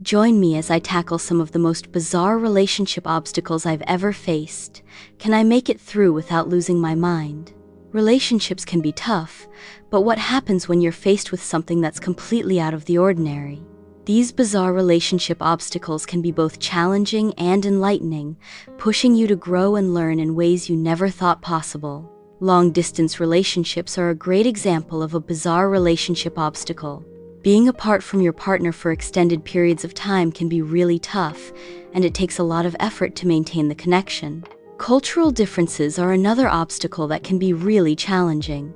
Join me as I tackle some of the most bizarre relationship obstacles I've ever faced. Can I make it through without losing my mind? Relationships can be tough, but what happens when you're faced with something that's completely out of the ordinary? These bizarre relationship obstacles can be both challenging and enlightening, pushing you to grow and learn in ways you never thought possible. Long-distance relationships are a great example of a bizarre relationship obstacle. Being apart from your partner for extended periods of time can be really tough, and it takes a lot of effort to maintain the connection. Cultural differences are another obstacle that can be really challenging.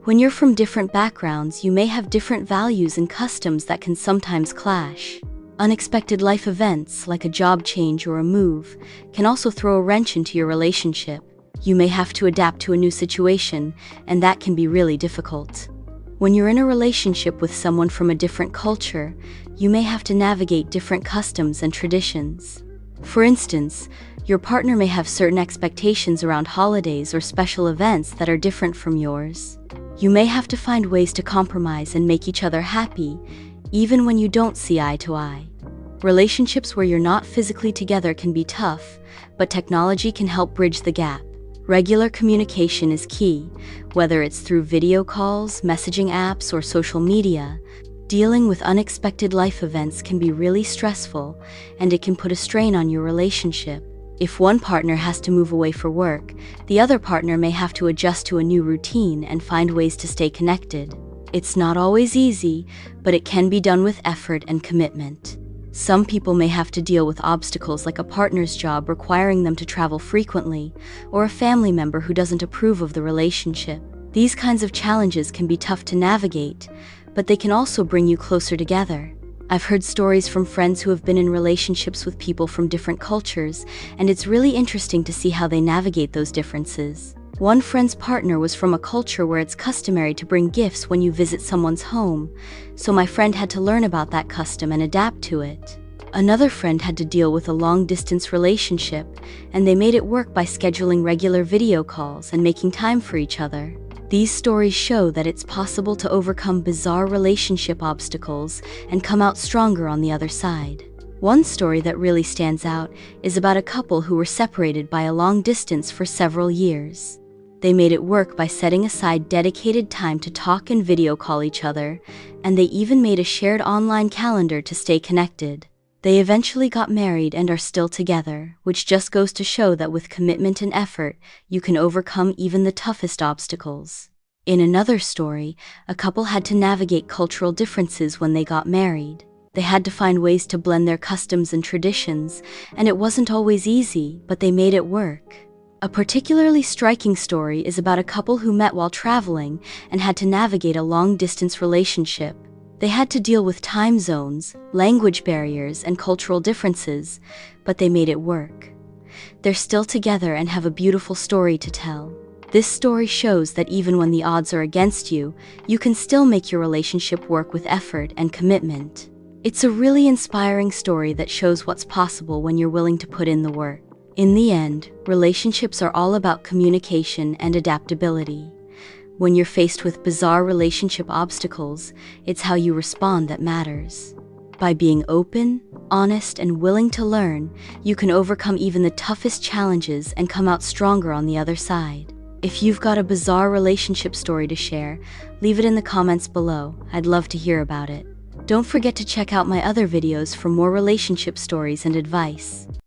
When you're from different backgrounds, you may have different values and customs that can sometimes clash. Unexpected life events, like a job change or a move, can also throw a wrench into your relationship. You may have to adapt to a new situation, and that can be really difficult. When you're in a relationship with someone from a different culture, you may have to navigate different customs and traditions. For instance, your partner may have certain expectations around holidays or special events that are different from yours. You may have to find ways to compromise and make each other happy, even when you don't see eye to eye. Relationships where you're not physically together can be tough, but technology can help bridge the gap. Regular communication is key, whether it's through video calls, messaging apps, or social media. Dealing with unexpected life events can be really stressful, and it can put a strain on your relationship. If one partner has to move away for work, the other partner may have to adjust to a new routine and find ways to stay connected. It's not always easy, but it can be done with effort and commitment. Some people may have to deal with obstacles like a partner's job requiring them to travel frequently, or a family member who doesn't approve of the relationship. These kinds of challenges can be tough to navigate, but they can also bring you closer together. I've heard stories from friends who have been in relationships with people from different cultures, and it's really interesting to see how they navigate those differences. One friend's partner was from a culture where it's customary to bring gifts when you visit someone's home, so my friend had to learn about that custom and adapt to it. Another friend had to deal with a long-distance relationship, and they made it work by scheduling regular video calls and making time for each other. These stories show that it's possible to overcome bizarre relationship obstacles and come out stronger on the other side. One story that really stands out is about a couple who were separated by a long distance for several years. They made it work by setting aside dedicated time to talk and video call each other, and they even made a shared online calendar to stay connected. They eventually got married and are still together, which just goes to show that with commitment and effort, you can overcome even the toughest obstacles. In another story, a couple had to navigate cultural differences when they got married. They had to find ways to blend their customs and traditions, and it wasn't always easy, but they made it work. A particularly striking story is about a couple who met while traveling and had to navigate a long-distance relationship. They had to deal with time zones, language barriers, and cultural differences, but they made it work. They're still together and have a beautiful story to tell. This story shows that even when the odds are against you, you can still make your relationship work with effort and commitment. It's a really inspiring story that shows what's possible when you're willing to put in the work. In the end, relationships are all about communication and adaptability. When you're faced with bizarre relationship obstacles, it's how you respond that matters. By being open, honest, and willing to learn, you can overcome even the toughest challenges and come out stronger on the other side. If you've got a bizarre relationship story to share, leave it in the comments below. I'd love to hear about it. Don't forget to check out my other videos for more relationship stories and advice.